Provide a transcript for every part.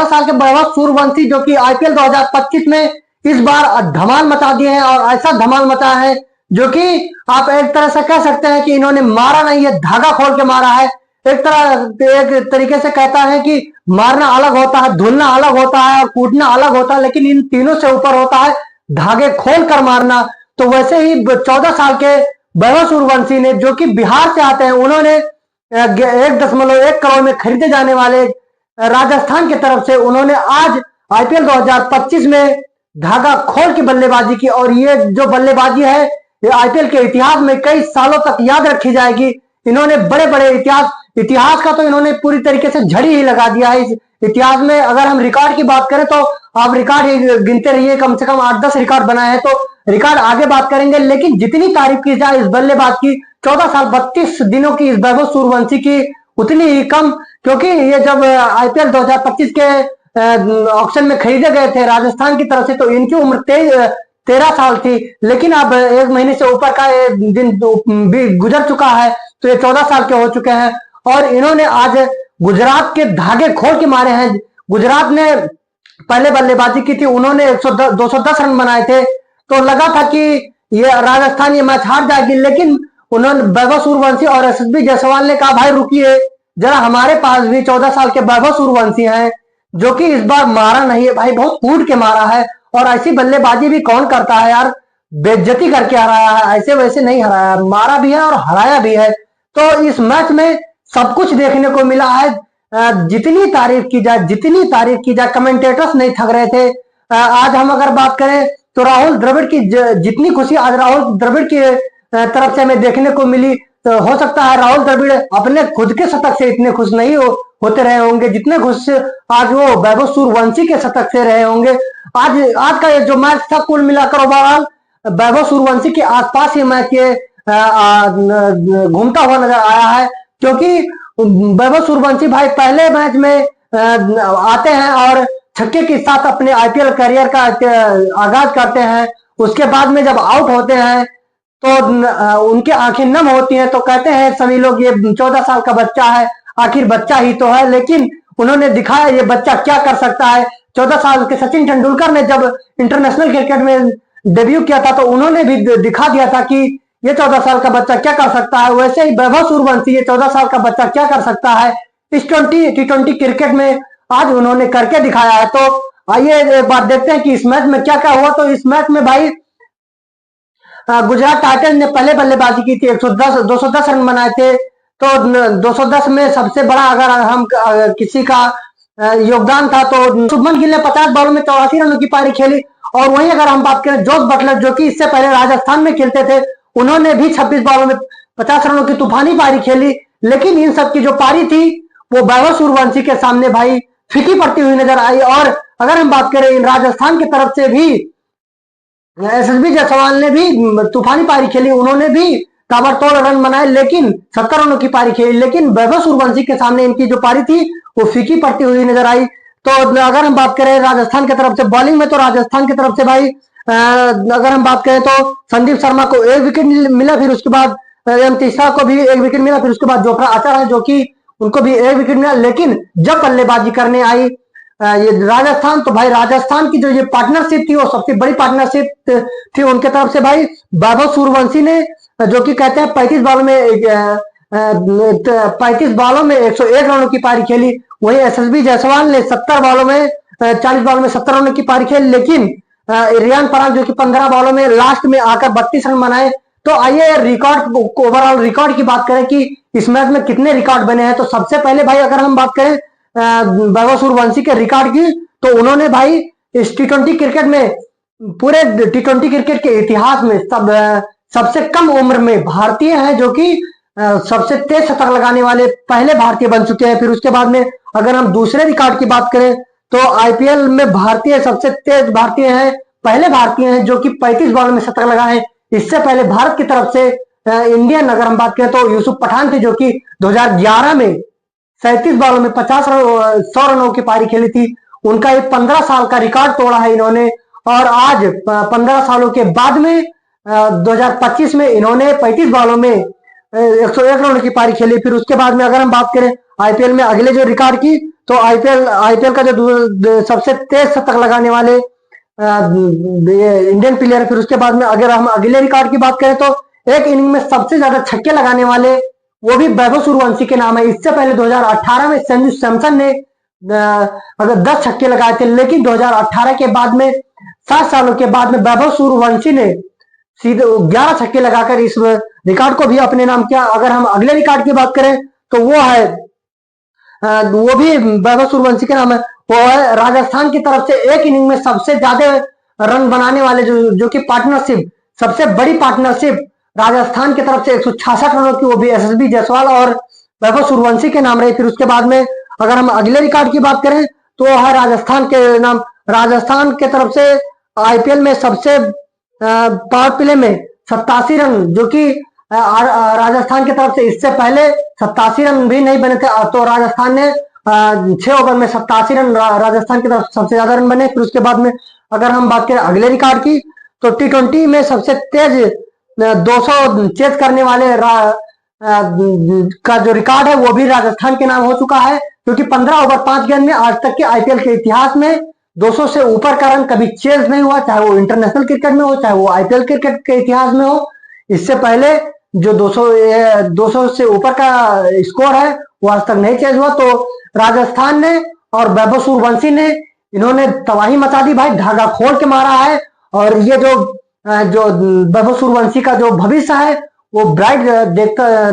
14 साल के वैभव सूर्यवंशी जो कि आईपीएल 2025 में इस बार धमाल मचा दिए हैं, और ऐसा धमाल मचा है जो कि आप एक तरह से कह सकते हैं कि इन्होंने मारा नहीं है, धागा खोल के मारा है। एक तरीके से कहता है कि मारना अलग होता है, धुलना अलग होता है और कूटना अलग होता है, लेकिन इन तीनों से ऊपर होता है धागे खोल कर मारना। तो वैसे ही 14 साल के वैभव सूर्यवंशी ने, जो कि बिहार से आते हैं, उन्होंने 1.1 करोड़ में खरीदे जाने वाले राजस्थान की तरफ से उन्होंने आज आईपीएल 2025 में धागा खोल की बल्लेबाजी की। और ये जो बल्लेबाजी है ये आईपीएल के इतिहास में कई सालों तक याद रखी जाएगी। इन्होंने बड़े बड़े इतिहास का तो इन्होंने पूरी तरीके से झड़ी ही लगा दिया है। इस इतिहास में अगर हम रिकॉर्ड की बात करें तो आप रिकॉर्ड ही गिनते रहिए, कम से कम 8-10 रिकॉर्ड बनाए हैं, तो रिकॉर्ड आगे बात करेंगे। लेकिन जितनी तारीफ की जाए इस बल्लेबाज की, 14 साल 32 दिनों की इस वैभव सूर्यवंशी की, उतनी ही कम, क्योंकि ये जब आईपीएल 2025 के ऑक्शन में खरीदे गए थे राजस्थान की तरफ से, तो इनकी उम्र 13 साल थी। लेकिन अब 1 महीने से ऊपर का दिन भी गुजर चुका है, तो ये 14 साल के हो चुके हैं। और इन्होंने आज गुजरात के धागे खोल के मारे हैं। गुजरात ने पहले बल्लेबाजी की थी, उन्होंने 210 रन बनाए थे, तो लगा था कि ये राजस्थान ये मैच हार जाएगी। लेकिन उन्होंने वैभव सूर्यवंशी और यशस्वी जायसवाल ने कहा भाई रुकिए जरा, हमारे पास भी 14 साल के वैभव सूर्यवंशी हैं जो कि इस बार मारा नहीं है भाई, बहुत कूट के मारा है। और ऐसी बल्लेबाजी भी कौन करता है यार, बेइज्जती करके हराया है, ऐसे वैसे नहीं हराया, मारा भी है और हराया भी है। तो इस मैच में सब कुछ देखने को मिला है। जितनी तारीफ की जाए कमेंटेटर्स नहीं थक रहे थे। आज हम अगर बात करें तो राहुल द्रविड़ की जितनी खुशी आज राहुल द्रविड़ की तरफ से हमें देखने को मिली, तो हो सकता है राहुल द्रविड़ अपने खुद के शतक से इतने खुश नहीं होते रहे होंगे जितने खुश आज वो वैभव सूर्यवंशी के शतक से रहे होंगे। आज का ये जो मैच था, कुल मिलाकर ओवरऑल वैभव सूर्यवंशी के आसपास ही मैच ये घूमता हुआ नजर आया है, क्योंकि वैभव सूर्यवंशी भाई पहले मैच में आते हैं और छक्के के साथ अपने आईपीएल करियर का आगाज करते हैं। उसके बाद में जब आउट होते हैं तो उनकी आंखें नम होती हैं, तो कहते हैं सभी लोग ये 14 साल का बच्चा है, आखिर बच्चा ही तो है। लेकिन उन्होंने दिखाया ये बच्चा क्या कर सकता है। 14 साल के सचिन तेंदुलकर ने जब इंटरनेशनल क्रिकेट में डेब्यू किया था तो उन्होंने भी दिखा दिया था कि ये 14 साल का बच्चा क्या कर सकता है। वैसे ही वैभव सूर्यवंशी ये 14 साल का बच्चा क्या कर सकता है इस T20 क्रिकेट में आज उन्होंने करके दिखाया है। तो आइए एक बात देखते हैं कि इस मैच में क्या क्या हुआ। तो इस मैच में भाई गुजरात टाइटंस ने पहले बल्लेबाजी की थी, 210 रन बनाए थे। तो 210 में सबसे बड़ा अगर हम किसी का योगदान था तो शुभमन गिल ने 50 बॉलों में 83 रनों की पारी खेली। और वहीं अगर हम बात करें जोस बटलर जो कि इससे पहले राजस्थान में खेलते थे, उन्होंने भी 26 बॉलों में 50 रनों की तूफानी पारी खेली। लेकिन इन सब की जो पारी थी वो वैभव सूर्यवंशी के सामने भाई फीकी पड़ती हुई नजर आई। और अगर हम बात करें राजस्थान की तरफ से भी यशस्वी जायसवाल ने भी तूफानी पारी खेली, उन्होंने भी ताबड़तोड़ रन बनाए, लेकिन 70 रनों की पारी खेली। लेकिन वैभव सूर्यवंशी के सामने इनकी जो पारी थी वो फीकी पड़ती हुई नजर आई। तो अगर हम बात करें राजस्थान की तरफ से बॉलिंग में, तो राजस्थान की तरफ से भाई अगर हम बात करें तो संदीप शर्मा को 1 विकेट मिला, फिर उसके बाद एम तीसरा को भी 1 विकेट मिला, फिर उसके बाद जोफ्रा आर्चर है जो कि उनको भी 1 विकेट मिला। लेकिन जब बल्लेबाजी करने आई ये राजस्थान, तो भाई राजस्थान की जो ये पार्टनरशिप थी वो सबसे बड़ी पार्टनरशिप थी उनके तरफ से। भाई वैभव सूर्यवंशी ने जो कि कहते हैं 35 बॉलों में 101 रनों की पारी खेली। वहीं यशस्वी जायसवाल ने 40 बॉलों में 70 रनों की पारी खेली। लेकिन रियान पराग जो कि 15 बॉलों में लास्ट में आकर 32 रन बनाए। तो आइए रिकॉर्ड ओवरऑल रिकॉर्ड की बात करें कि इस मैच में कितने रिकॉर्ड बने हैं। तो सबसे पहले भाई अगर हम बात करें वैभव सूर्यवंशी के रिकॉर्ड की, तो उन्होंने भाई इस T20 क्रिकेट में पूरे T20 क्रिकेट के इतिहास में सबसे कम उम्र में भारतीय हैं जो कि सबसे तेज शतक लगाने वाले पहले भारतीय बन चुके हैं। फिर उसके बाद में अगर हम दूसरे रिकॉर्ड की बात करें तो आईपीएल में भारतीय सबसे तेज भारतीय हैं, पहले भारतीय हैं जो कि 35 बॉल में शतक लगाए हैं। इससे पहले भारत की तरफ से इंडियन अगर हम बात करें तो यूसुफ पठान थे जो कि 2011 में 37 बॉलों में 100 रनों की पारी खेली थी। उनका एक 15 साल का रिकॉर्ड तोड़ा है इन्होंने। और आज 15 सालों के बाद में 2025 में इन्होंने 35 बॉलों में 101 रनों की पारी खेली। फिर उसके बाद में अगर हम बात करें आईपीएल में अगले जो रिकॉर्ड की, तो आईपीएल का जो सबसे तेज शतक लगाने वाले इंडियन प्लेयर, फिर उसके बाद में अगर हम अगले रिकॉर्ड की बात करें तो एक इनिंग में सबसे ज्यादा छक्के लगाने वाले वो भी वैभव सूर्यवंशी के नाम है। इससे पहले 2018 में संजू सैमसन ने अगर 10 छक्के लगाए थे, लेकिन 2018 के बाद में 7 सालों के बाद में वैभव सूर्यवंशी ने सीधे 11 छक्के लगाकर इस रिकॉर्ड को भी अपने नाम किया। अगर हम अगले रिकॉर्ड की बात करें तो वो है वो भी वैभव सूर्यवंशी के नाम है, वो है राजस्थान की तरफ से एक इनिंग में सबसे ज्यादा रन बनाने वाले जो कि पार्टनरशिप, सबसे बड़ी पार्टनरशिप राजस्थान की तरफ से 166 रनों की, वो भी एसएसबी जायसवाल और वैभव सूर्यवंशी के नाम रही। फिर उसके बाद में अगर हम अगले रिकॉर्ड की बात करें तो है राजस्थान के नाम, राजस्थान के तरफ से आईपीएल में सबसे पावर प्ले में 87 रन, जो कि राजस्थान की तरफ से इससे पहले 87 रन भी नहीं बने थे, तो राजस्थान ने 6 ओवर में 87 रन, राजस्थान की तरफ सबसे ज्यादा रन बने। फिर उसके बाद में अगर हम बात करें अगले रिकॉर्ड की तो टी20 में सबसे तेज 200 चेज करने वाले का जो रिकॉर्ड है वो भी राजस्थान के नाम हो चुका है, क्योंकि 15 ओवर 5 गेंद में आज तक के आईपीएल के इतिहास में 200 से ऊपर का रन कभी चेज नहीं हुआ, चाहे वो इंटरनेशनल क्रिकेट में हो, चाहे वो आईपीएल क्रिकेट के इतिहास में हो। इससे पहले जो 200 से ऊपर का स्कोर है वो आज तक नहीं चेज हुआ। तो राजस्थान ने और वैभव सूर्यवंशी ने इन्होंने तबाही मचा दी भाई, धागा खोल के मारा है। और ये जो वैभव सूर्यवंशी का जो भविष्य है वो ब्राइट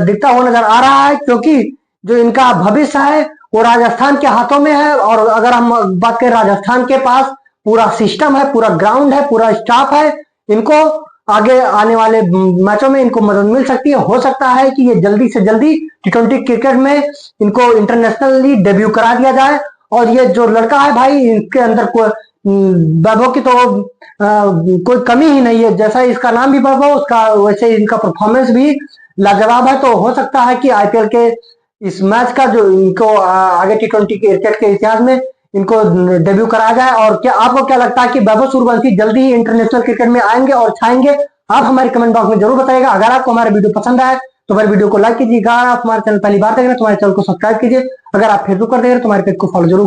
दिखता हुआ नजर आ रहा है, क्योंकि जो इनका भविष्य है वो राजस्थान के हाथों में है। और अगर हम बात करें, राजस्थान के पास पूरा सिस्टम है, पूरा ग्राउंड है, पूरा स्टाफ है, इनको आगे आने वाले मैचों में इनको मदद मिल सकती है। हो सकता है कि ये जल्दी से जल्दी टी20 क्रिकेट में इनको इंटरनेशनली डेब्यू करा दिया जाए। और ये जो लड़का है भाई, इनके अंदर वैभव की तो कोई कमी ही नहीं है, जैसा इसका नाम भी वैभव, उसका वैसे इनका परफॉर्मेंस भी लाजवाब है। तो हो सकता है कि आईपीएल के इस मैच का जो इनको आगे टी20 क्रिकेट के इतिहास में इनको डेब्यू कराया जाए। और क्या आपको क्या लगता है कि वैभव सूर्यवंशी जल्दी ही इंटरनेशनल क्रिकेट में आएंगे और छाएंगे? आप हमारे कमेंट बॉक्स में जरूर बताइएगा। अगर आपको हमारा वीडियो पसंद आए तो हमारे वीडियो को लाइक कीजिएगा। आप हमारे चैनल पहली बार देख रहे हैं तो हमारे चैनल को सब्सक्राइब कीजिए। अगर आप फेसबुक पर देख रहे हैं तो हमारे पेज को फॉलो जरूर करें।